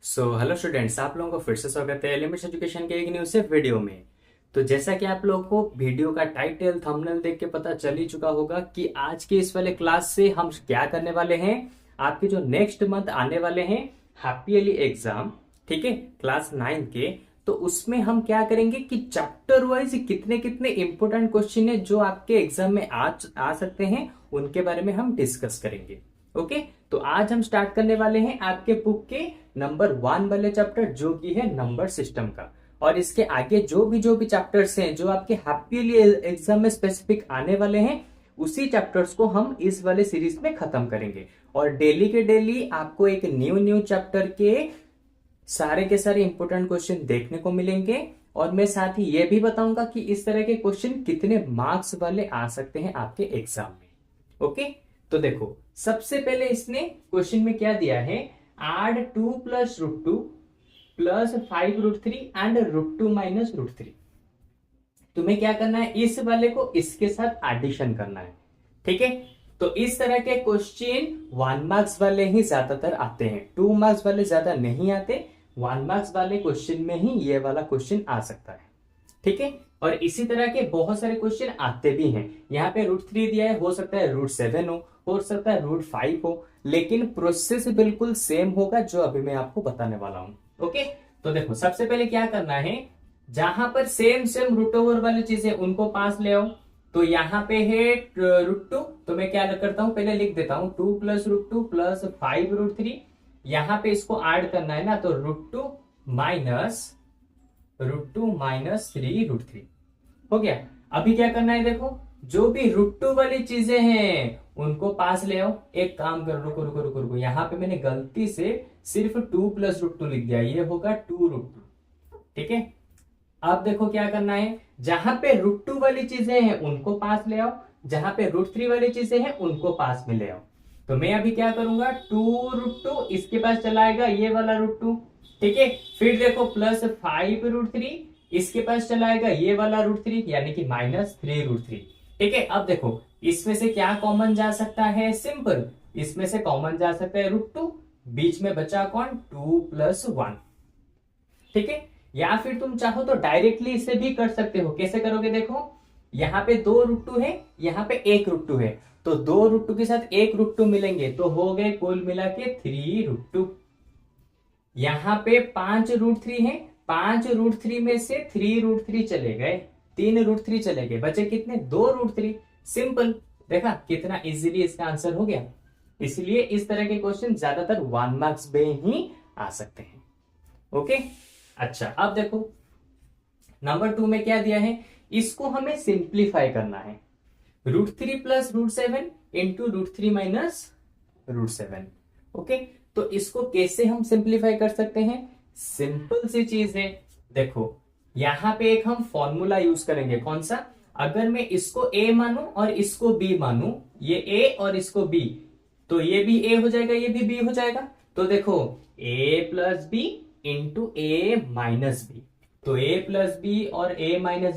Hello students, आप लोगों को फिर से स्वागत है एलिमेंट्स एजुकेशन के एक न्यू से वीडियो में। तो जैसा कि आप लोगों को वीडियो का टाइटल थंबनेल देख के पता चल ही चुका होगा कि आज के इस वाले क्लास से हम क्या करने वाले हैं। आपके जो नेक्स्ट मंथ आने वाले हैं हाफ ईयरली एग्जाम, ठीक है, क्लास 9 के, तो उसमें हम क्या करेंगे कि चैप्टर वाइज कितने कितने इंपोर्टेंट क्वेश्चन है जो आपके एग्जाम में आ सकते हैं, उनके बारे में हम डिस्कस करेंगे। ओके, तो आज हम स्टार्ट करने वाले हैं आपके बुक के नंबर 1 वाले चैप्टर, जो कि है नंबर सिस्टम का। और इसके आगे जो भी चैप्टर्स हैं जो आपके हैप्पी एग्जाम में स्पेसिफिक आने वाले हैं, उसी चैप्टर्स को हम इस वाले सीरीज में खत्म करेंगे। और डेली के डेली आपको एक न्यू चैप्टर के सारे इंपोर्टेंट क्वेश्चन देखने को मिलेंगे। और मैं साथ ही ये भी बताऊंगा कि इस तरह के क्वेश्चन कितने मार्क्स वाले आ सकते हैं आपके एग्जाम में। ओके, तो देखो सबसे पहले इसने क्वेश्चन में क्या दिया है, add 2 plus √2 plus 5 √3 and √2 minus √3। तुम्हें क्या करना है, इस वाले को इसके साथ एडिशन करना है, ठीक है। तो इस तरह के क्वेश्चन 1 मार्क्स वाले ही ज्यादातर आते हैं, 2 मार्क्स वाले ज्यादा नहीं आते। 1 मार्क्स वाले क्वेश्चन में ही ये वाला क्वेश्चन आ सकता है, ठीक है। और इसी तरह के बहुत सारे क्वेश्चन आते भी हैं। यहाँ पे √3 दिया है, हो सकता है √7 हो सकता है √5 हो, लेकिन प्रोसेस बिल्कुल सेम होगा जो अभी मैं आपको बताने वाला हूं। ओके, तो देखो सबसे पहले क्या करना है, जहां पर सेम रूट ओवर वाली चीजें उनको पास ले आओ। तो यहाँ पे है √2, तो मैं क्या करता हूं, पहले लिख देता हूं 2 + √2 + 5 √3। यहाँ पे इसको ऐड करना है ना, तो √2 - 3 √3 हो गया। अभी क्या करना है, देखो जो भी √2 वाली चीजें हैं उनको पास ले आओ। एक काम कर, रुको रुको रुको रुको, यहाँ पे मैंने गलती से सिर्फ 2 + √2 लिख दिया, ये होगा 2 √2, ठीक है। अब देखो क्या करना है, जहां पे √2 वाली चीजें हैं उनको पास ले आओ, जहां पे √3 वाली चीजें हैं उनको पास में ले आओ। तो मैं अभी क्या करूंगा, 2 √2 इसके पास चलाएगा ये वाला √2, ठीक है। फिर देखो प्लस 5 √3 इसके पास चलाएगा ये वाला √3, यानी कि -3 √3, ठीक है। अब देखो इसमें से क्या कॉमन जा सकता है, सिंपल, इसमें से कॉमन जा सकता है √2, बीच में बचा कौन, 2 + 1, ठीक है। या फिर तुम चाहो तो डायरेक्टली इसे भी कर सकते हो। कैसे करोगे, देखो यहाँ पे 2 √2 है, यहाँ पे 1 √2 है, तो 2 √2 के साथ 1 √2 मिलेंगे तो हो गए कुल मिला के 3 √2। यहाँ पे 5 √3 है, 5 √3 में से 3 √3 चले गए, 3 √3 चले गए, बचे कितने, 2 √3। सिंपल, देखा कितना इजीली इसका आंसर हो गया। इसलिए इस तरह के क्वेश्चन ज्यादातर 1 मार्क्स में ही आ सकते हैं। ओके, अच्छा अब देखो नंबर 2 में क्या दिया है, इसको हमें सिंप्लीफाई करना है, √3 + √7 इंटू √3 - √7। ओके, तो इसको कैसे हम सिंप्लीफाई कर सकते हैं, सिंपल सी चीज है। देखो यहां पे एक हम फॉर्मूला यूज करेंगे, कौन सा, अगर मैं इसको a मानू और इसको b मानू, ये a और इसको b, तो ये भी a हो जाएगा, ये भी b हो जाएगा। तो देखो a + b into a - b, तो a + b और a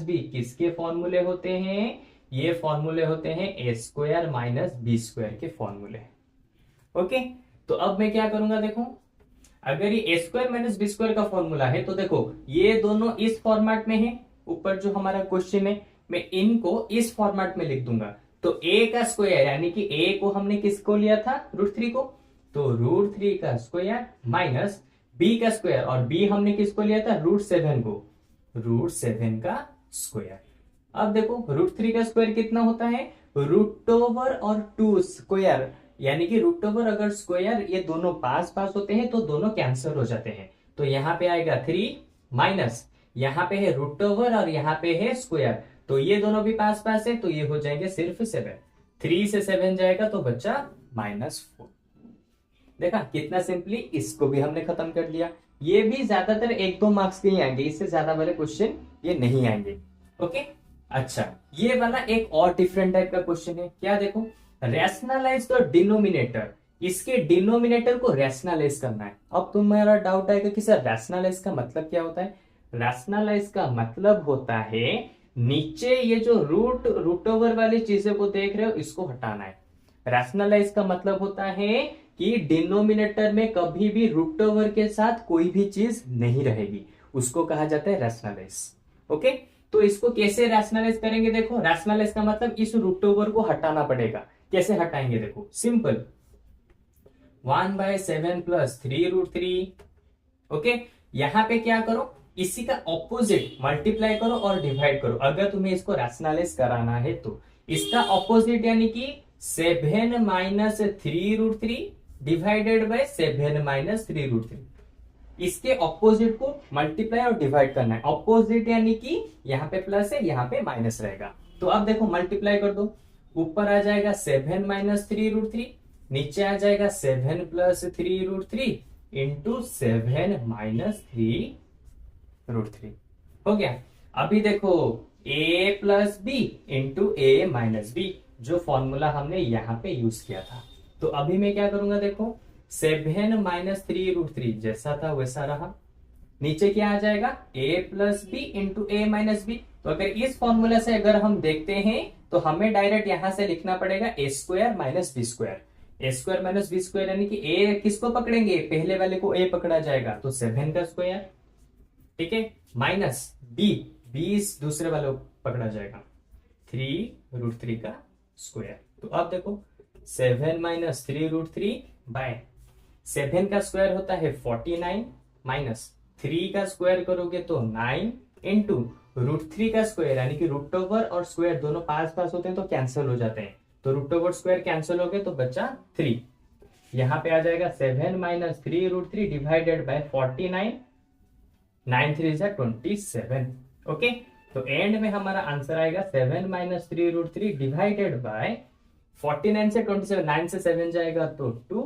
- b किसके फॉर्मूले होते हैं, ये फॉर्मूले होते हैं a² - b² के फॉर्मूले। ओके, तो अब मैं क्या करूंगा, देखो अगर ये a² - b² का फॉर्मूला है, तो देखो ये दोनों इस फॉर्मेट में है, ऊपर जो हमारा क्वेश्चन है मैं इनको इस फॉर्मेट में लिख दूंगा। तो a का स्क्वायर, यानी कि a को हमने किसको लिया था, √3 को, तो √3 का स्क्वायर माइनस b का स्क्वायर, और b हमने किसको लिया था, √7 को, √7 का स्क्वायर। अब देखो √3 का स्क्वायर कितना होता है, √ओवर और 2 स्क्वायर, यानी कि √ओवर अगर स्क्वायर ये दोनों पास पास होते हैं तो दोनों कैंसिल हो जाते हैं। तो यहाँ पे आएगा 3 माइनस, यहाँ पे है √ओवर और यहाँ पे है स्क्वायर, तो ये दोनों भी पास पास है, तो ये हो जाएंगे सिर्फ 7, 3 से 7 जाएगा तो बच्चा -4। देखा कितना सिंपली, इसको भी हमने खत्म कर दिया। ये भी ज्यादातर 1-2 मार्क्स के ही आएंगे, इससे ज्यादा वाले क्वेश्चन ये नहीं आएंगे। ओके, अच्छा ये वाला एक और डिफरेंट टाइप का क्वेश्चन है, क्या देखो, रैशनलाइज द डिनोमिनेटर, इसके डिनोमिनेटर को रैशनलाइज करना है। अब तुम्हारा डाउट आएगा कि सर रैशनलाइज का मतलब क्या होता है, रैशनलाइज का मतलब होता है नीचे ये जो √ओवर वाली चीजों को देख रहे हो इसको हटाना है। रैशनलाइज का मतलब होता है कि डिनोमिनेटर में कभी भी रूट ओवर के साथ कोई भी चीज नहीं रहेगी, उसको कहा जाता है रैशनलाइज। ओके, तो इसको कैसे रैशनलाइज करेंगे? देखो, रैशनलाइज का मतलब इस रूट ओवर को हटाना पड़ेगा। कैसे हटाएंगे? देखो, सिंपल, 1/7 प्लस 3√3। ओके, यहां पे क्या करो, इसी का ऑपोजिट मल्टीप्लाई करो और डिवाइड करो। अगर तुम्हें इसको रैशनलाइज कराना है तो इसका ऑपोजिट यानी कि 7 माइनस 3√3 डिवाइडेड बाय 7 माइनस 3√3। इसके ऑपोजिट को मल्टीप्लाई और डिवाइड करना है। ऑपोजिट यानी कि यहाँ पे प्लस है, यहाँ पे माइनस रहेगा। तो अब देखो, मल्टीप्लाई कर दो, ऊपर आ जाएगा 7 माइनस 3√3, नीचे आ जाएगा 7 प्लस 3√3 इंटू 7 माइनस 3√3। हो गया। अभी देखो, a plus B into A minus B, जो फॉर्मूला हमने यहाँ पे यूज किया था। तो अभी मैं क्या करूंगा? देखो, 7 माइनस 3√3 जैसा था वैसा रहा, नीचे क्या आ जाएगा, a plus B into A minus B. तो अगर इस फॉर्मूला से अगर हम देखते हैं तो हमें डायरेक्ट यहां से लिखना पड़ेगा a square minus B square. A square minus B square यानी कि a किसको पकड़ेंगे? पहले वाले को a पकड़ा जाएगा, तो 7 का स्क्वायर, ठीक है, माइनस b, दूसरे वाले को पकड़ा जाएगा, 3√3 का स्क्वायर। तो अब देखो, 7 माइनस 3√3 बाय 7 का स्क्वायर होता है 49, माइनस 3 का स्क्वायर करोगे तो 9 इंटू √3 का स्क्वायर यानी कि रूट ओवर और स्क्वायर दोनों पास पास होते हैं तो कैंसिल हो जाते हैं, तो रूट ओवर स्क्वायर कैंसिल हो गए तो बचा 3। यहां पे आ जाएगा 7 माइनस 3√3 डिवाइडेड बाय 49, 9 3 जा 27। ओके, तो एंड में हमारा आंसर आएगा 7 माइनस 3√3 डिवाइडेड बाय 49 से 27, 9 से 7 जाएगा तो 2,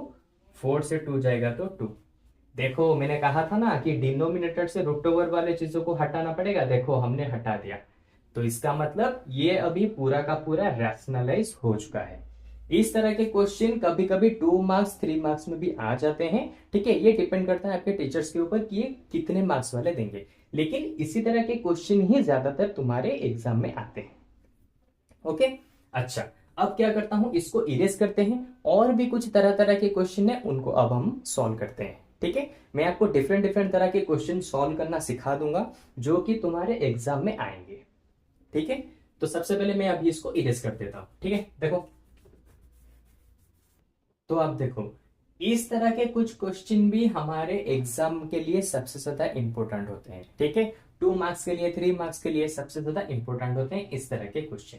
4 से 2 जाएगा तो 2। देखो, मैंने कहा था ना कि डिनोमिनेटर से रूट ओवर वाले चीजों को हटाना पड़ेगा। देखो, हमने हटा दिया, तो इसका मतलब ये अभी पूरा का पूरा रैशनलाइज हो चुका है। इस तरह के क्वेश्चन कभी कभी 2 मार्क्स 3 मार्क्स में भी आ जाते हैं, ठीक है। ये डिपेंड करता है आपके टीचर्स के ऊपर कि ये कितने मार्क्स वाले देंगे, लेकिन इसी तरह के क्वेश्चन ही ज्यादातर तुम्हारे एग्जाम में आते हैं। ओके, अच्छा, अब क्या करता हूं, इसको इरेज करते हैं, और भी कुछ तरह तरह के क्वेश्चन है उनको अब हम सॉल्व करते हैं, ठीक है। मैं आपको डिफरेंट डिफरेंट तरह के क्वेश्चन सॉल्व करना सिखा दूंगा जो कि तुम्हारे एग्जाम में आएंगे, ठीक है। तो सबसे पहले मैं अभी इसको इरेज कर देता हूं, ठीक है। देखो, तो अब देखो, इस तरह के कुछ क्वेश्चन भी हमारे एग्जाम के लिए सबसे ज्यादा इंपॉर्टेंट होते हैं, ठीक है। 2 मार्क्स के लिए, 3 मार्क्स के लिए सबसे ज्यादा इंपॉर्टेंट होते हैं इस तरह के question.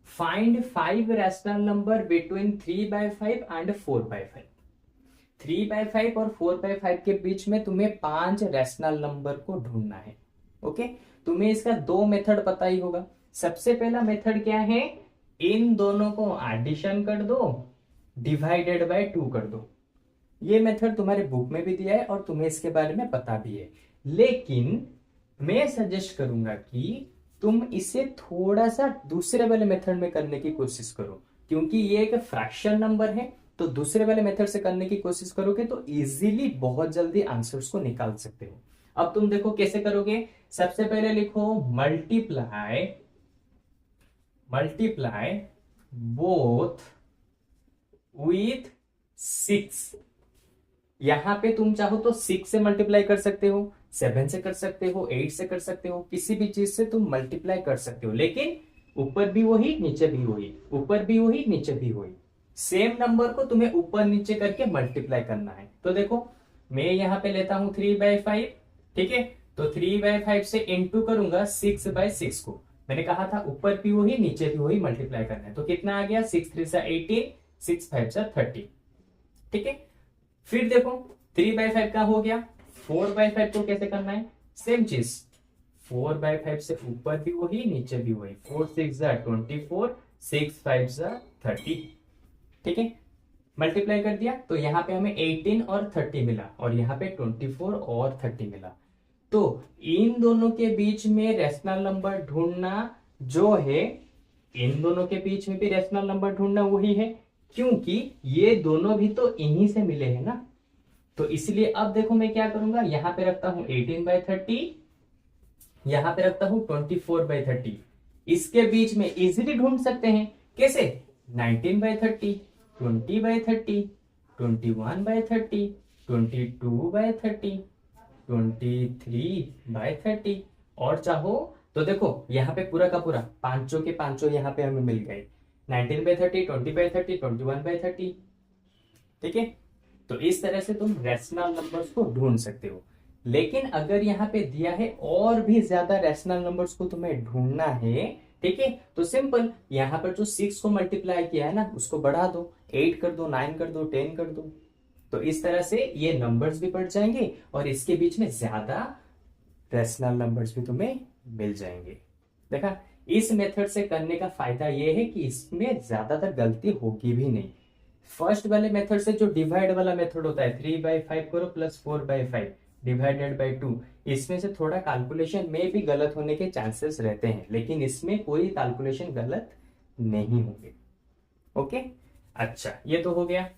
Find 5 rational number between 3/5 and 4/5। 3/5 और 4/5 के बीच में तुम्हें 5 रैशनल नंबर को ढूंढना है। ओके, तुम्हें इसका 2 मेथड पता ही होगा। सबसे पहला मेथड क्या है, इन दोनों को एडिशन कर दो, डिवाइडेड बाय 2 कर दो। ये मेथड तुम्हारे बुक में भी दिया है और तुम्हें इसके बारे में पता भी है, लेकिन मैं सजेस्ट करूंगा कि तुम इसे थोड़ा सा दूसरे वाले मेथड में करने की कोशिश करो, क्योंकि ये एक फ्रैक्शन नंबर है। तो दूसरे वाले मेथड से करने की कोशिश करोगे तो इजीली बहुत जल्दी आंसर्स को निकाल सकते हो। अब तुम देखो कैसे करोगे। सबसे पहले लिखो मल्टीप्लाई बोथ विथ 6। यहां पे तुम चाहो तो 6 से मल्टीप्लाई कर सकते हो, 7 से कर सकते हो, 8 से कर सकते हो, किसी भी चीज से तुम मल्टीप्लाई कर सकते हो, लेकिन ऊपर भी वही नीचे भी वही, ऊपर भी वही नीचे भी वही, सेम नंबर को तुम्हें ऊपर नीचे करके मल्टीप्लाई करना है। तो देखो, मैं यहां पे लेता हूं 3/5, ठीक है। तो 3/5 से इंटू करूंगा 6/6 को। मैंने कहा था ऊपर भी वही नीचे भी वही मल्टीप्लाई करना है। तो कितना आ गया, 6 3 18, 6 5 30, ठीक है। फिर देखो 3/5 का हो गया, 4/5 को कैसे करना है, सेम चीज, 4/5 से ऊपर भी वही नीचे भी वही, 4 6 24, 6 5 30, ठीक है। मल्टीप्लाई कर दिया तो यहाँ पे हमें 18 और 30 मिला, और यहाँ पे 24 और 30 मिला। तो इन दोनों के बीच में रैशनल नंबर ढूंढना जो है, इन दोनों के बीच में भी रैशनल नंबर ढूंढना वही है, क्योंकि ये दोनों भी तो इन्हीं से मिले हैं ना। तो इसलिए अब देखो मैं क्या करूंगा, यहां पे रखता हूं 18/30, यहां पे रखता हूं 24/30। इसके बीच में इजीली ढूंढ सकते हैं, कैसे, 19/30, 20/30, 21/30, 22/30, 23/30। और चाहो तो देखो यहाँ पे पूरा का पूरा पांचों के पांचों यहाँ पे हमें मिल गए, 19/30, 20/30, 21/30। ठीक है, तो इस तरह से तुम रेशनल नंबर्स को ढूंढ सकते हो। लेकिन अगर यहाँ पे दिया है और भी ज्यादा रेशनल नंबर्स को तुम्हें ढूंढना है, ठीक है, तो सिंपल यहाँ पर जो 6 को मल्टीप्लाई किया है ना उसको बढ़ा दो, 8 कर दो, 9 कर दो, 10 कर दो। तो इस तरह से ये नंबर्स भी बढ़ जाएंगे और इसके बीच में ज्यादा रेशनल नंबर्स भी तुम्हें मिल जाएंगे। देखा, इस मेथड से करने का फायदा ये है कि इसमें ज्यादातर गलती होगी भी नहीं। फर्स्ट वाले मेथड से जो डिवाइड वाला मेथड होता है 3/5 करो प्लस 4/5 डिवाइडेड बाई 2, इसमें से थोड़ा कैलकुलेशन में भी गलत होने के चांसेस रहते हैं, लेकिन इसमें कोई कैलकुलेशन गलत नहीं होंगे। ओके, अच्छा ये तो हो गया।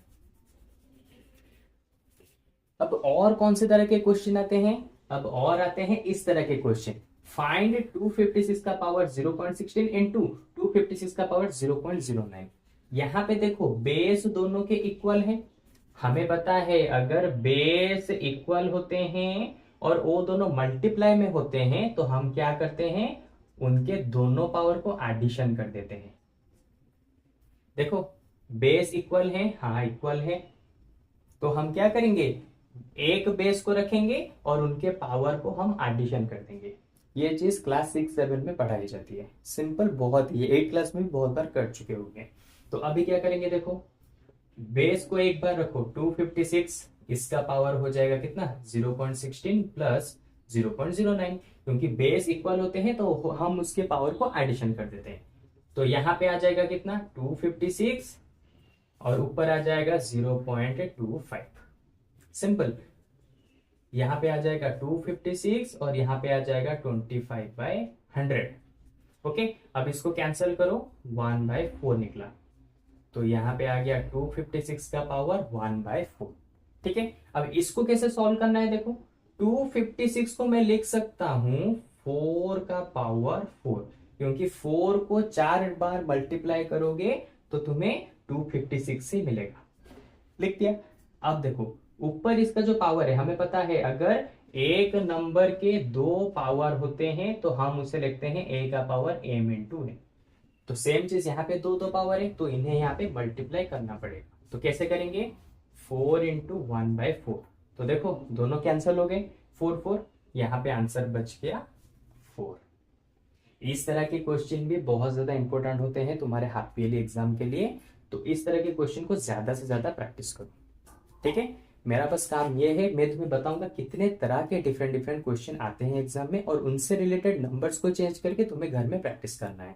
अब और कौन से तरह के क्वेश्चन आते हैं? अब और आते हैं इस तरह के क्वेश्चन, फाइंड 256 का पावर 0.16 इंटू 256 का पावर 0.09। यहां पे देखो बेस दोनों के इक्वल है। हमें पता है अगर बेस इक्वल होते हैं और वो दोनों मल्टीप्लाई में होते हैं तो हम क्या करते हैं, उनके दोनों पावर को एडिशन कर देते हैं। देखो बेस इक्वल है, हाँ इक्वल है, तो हम क्या करेंगे, एक बेस को रखेंगे और उनके पावर को हम एडिशन कर देंगे। ये चीज क्लास 6-7 में पढ़ाई जाती है, सिंपल बहुत ही, 8 क्लास में भी बहुत बार कर चुके होंगे। तो अभी क्या करेंगे, देखो बेस को एक बार रखो 256, इसका पावर हो जाएगा कितना 0.16 प्लस 0.09, क्योंकि बेस इक्वल होते हैं तो हम उसके पावर को एडिशन कर देते हैं। तो यहां पे आ जाएगा कितना 256 और ऊपर आ जाएगा 0.25। सिंपल, यहां पे आ जाएगा 256 और यहां पे आ जाएगा 25/100। ओके, अब इसको कैंसिल करो, 1/4 निकला, तो यहां पे आ गया 256 का पावर 1/4। ठीक है, अब इसको कैसे सॉल्व करना है, देखो 256 को मैं लिख सकता हूं 4 का पावर 4, क्योंकि 4 को 4 बार मल्टीप्लाई करोगे तो तुम्हें 256 ही मिलेगा। लिख दिया। अब देखो ऊपर इसका जो पावर है, हमें पता है अगर एक नंबर के 2 पावर होते हैं तो हम उसे लिखते हैं a का पावर m इंटू n। तो सेम चीज यहाँ पे 2 पावर है तो इन्हें यहाँ पे मल्टीप्लाई करना पड़ेगा। तो कैसे करेंगे, 4 इंटू 1/4। तो देखो दोनों कैंसिल हो गए, 4 यहाँ पे आंसर बच गया 4। इस तरह के क्वेश्चन भी बहुत ज्यादा इंपॉर्टेंट होते हैं तुम्हारे हाफ ईयरली एग्जाम के लिए। तो इस तरह के क्वेश्चन को ज्यादा से ज्यादा प्रैक्टिस करो। ठीक है, मेरा बस काम ये है, मैं तुम्हें बताऊंगा कितने तरह के डिफरेंट क्वेश्चन आते हैं एग्जाम में और उनसे रिलेटेड नंबर्स को चेंज करके तुम्हें घर में प्रैक्टिस करना है।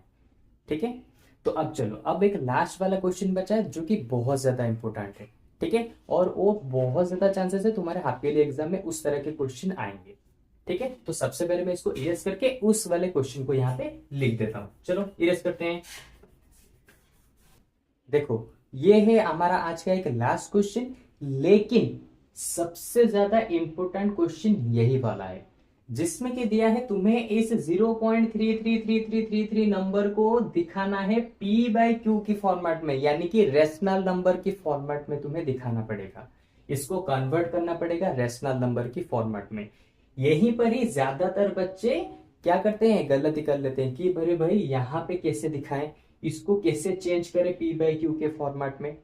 ठीक है, तो अब चलो, अब एक लास्ट वाला क्वेश्चन बचा है जो कि बहुत ज्यादा इंपॉर्टेंट है। ठीक है, और वो बहुत ज्यादा चांसेस है तुम्हारे हाफ ईयरली एग्जाम में उस तरह के क्वेश्चन आएंगे। ठीक है, तो सबसे पहले मैं इसको इरेज करके उस वाले क्वेश्चन को यहाँ पे लिख देता हूं। चलो इरेज करते हैं। देखो ये है हमारा आज का एक लास्ट क्वेश्चन, लेकिन सबसे ज्यादा इंपॉर्टेंट क्वेश्चन यही वाला है, जिसमें कि दिया है तुम्हें इस 0.333333 नंबर को दिखाना है p/q की फॉर्मेट में, यानी कि रेशनल नंबर की फॉर्मेट में तुम्हें दिखाना पड़ेगा। इसको कन्वर्ट करना पड़ेगा रेशनल नंबर की फॉर्मेट में। यहीं पर ही ज्यादातर बच्चे क्या करते हैं, गलती कर लेते हैं कि अरे भाई यहाँ पे कैसे दिखाएं, इसको कैसे चेंज करें p/q के फॉर्मेट में।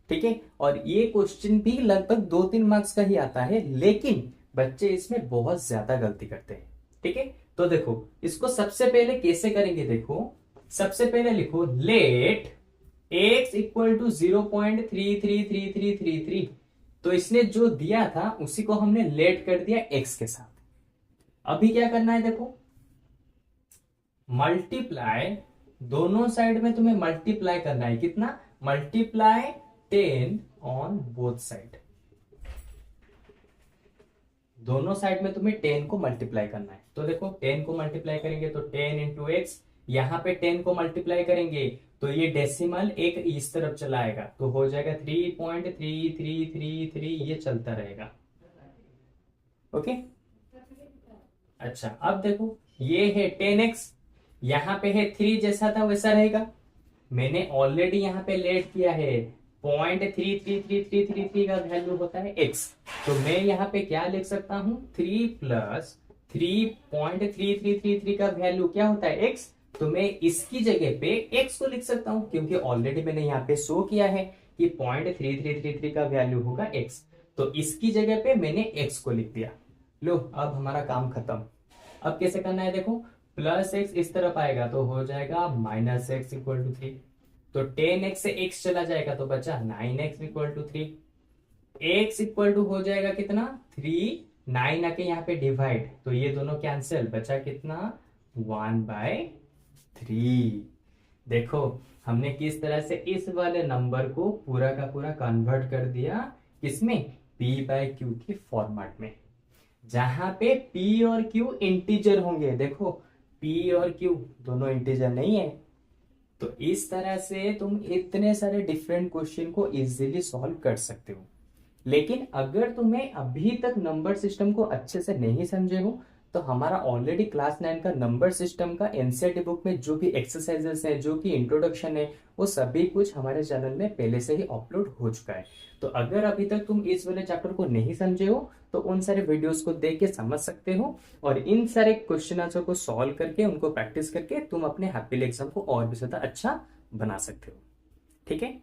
ठीक है, और ये क्वेश्चन भी लगभग 2-3 मार्क्स का ही आता है, लेकिन बच्चे इसमें बहुत ज्यादा गलती करते हैं। ठीक है, तो देखो इसको सबसे पहले कैसे करेंगे, देखो सबसे पहले लिखो लेट x इक्वल टू 0.333333। तो इसने जो दिया था उसी को हमने लेट कर दिया x के साथ। अभी क्या करना है, देखो मल्टीप्लाई, दोनों साइड में तुम्हें मल्टीप्लाई करना है, कितना, मल्टीप्लाई 10 ऑन बोथ साइड। दोनों साइड में तुम्हें 10 को मल्टीप्लाई करना है। तो देखो 10 को मल्टीप्लाई करेंगे तो 10 इंटू एक्स, यहां पे 10 को मल्टीप्लाई करेंगे तो ये डेसिमल एक इस तरफ चलाएगा तो हो जाएगा 3.3333, ये चलता रहेगा। ओके, अच्छा अब देखो ये है 10x, यहां पे है 3 जैसा था वैसा रहेगा। मैंने ऑलरेडी यहां पे लेट किया है 0.33333 का वैल्यू होता है x। तो मैं यहाँ पे क्या लिख सकता हूँ, 3 प्लस 3.3333 का वैल्यू क्या होता है x। तो मैं इसकी जगह पे x को लिख सकता हूँ, क्योंकि ऑलरेडी मैंने यहाँ पे शो किया है कि 0.3333 का वैल्यू होगा x। तो इसकी जगह पे मैंने x को लिख दिया। लो, अब हमारा काम खत्म। अब कैसे करना है देखो, प्लस x इस तरफ आएगा तो हो जाएगा माइनस एक्स इक्वल टू 3। तो 10x से x चला जाएगा तो बचा 9x equal to 3। x equal to हो जाएगा कितना, 3। 9 आके यहाँ पे डिवाइड, तो ये दोनों कैंसिल, बचा कितना, 1/3। देखो हमने किस तरह से इस वाले नंबर को पूरा का पूरा कन्वर्ट कर दिया, किसमें, p/q के फॉर्मेट में, जहां पे p और q इंटीजर होंगे। देखो p और q दोनों इंटीजर नहीं है, तो इस तरह से तुम इतने सारे डिफरेंट क्वेश्चन को इजीली सॉल्व कर सकते हो। लेकिन अगर तुम्हें अभी तक नंबर सिस्टम को अच्छे से नहीं समझे हो, तो हमारा ऑलरेडी क्लास 9 का नंबर सिस्टम का एनसीईआरटी बुक में जो भी एक्सरसाइजेस है, जो कि इंट्रोडक्शन है, वो सभी कुछ हमारे चैनल में पहले से ही अपलोड हो चुका है। तो अगर अभी तक तुम इस वाले चैप्टर को नहीं समझे हो, तो उन सारे वीडियोस को देख के समझ सकते हो, और इन सारे क्वेश्चन आंसर को सॉल्व करके, उनको प्रैक्टिस करके तुम अपने हैप्पीली एग्जाम को और भी ज्यादा अच्छा बना सकते हो। ठीक है,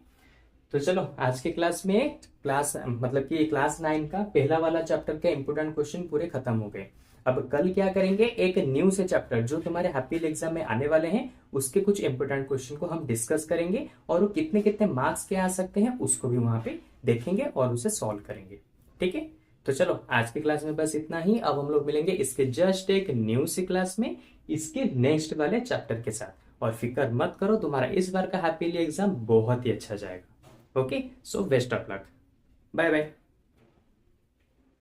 तो चलो आज के क्लास में क्लास 9 का पहला वाला चैप्टर के इंपोर्टेंट क्वेश्चन पूरे खत्म हो गए। अब कल क्या करेंगे, एक न्यू से चैप्टर जो तुम्हारे हैप्पीली एग्जाम में आने वाले हैं, उसके कुछ इंपोर्टेंट क्वेश्चन को हम डिस्कस करेंगे, और वो कितने कितने मार्क्स के आ सकते हैं उसको भी वहां पे देखेंगे और उसे सॉल्व करेंगे। ठीक है, तो चलो आज की क्लास में बस इतना ही। अब हम लोग मिलेंगे इसके जस्ट एक न्यू सी क्लास में, इसके नेक्स्ट वाले चैप्टर के साथ। और फिक्र मत करो, तुम्हारा इस बार का हैप्पीली एग्जाम बहुत ही अच्छा जाएगा। Okay, so best of luck, bye bye.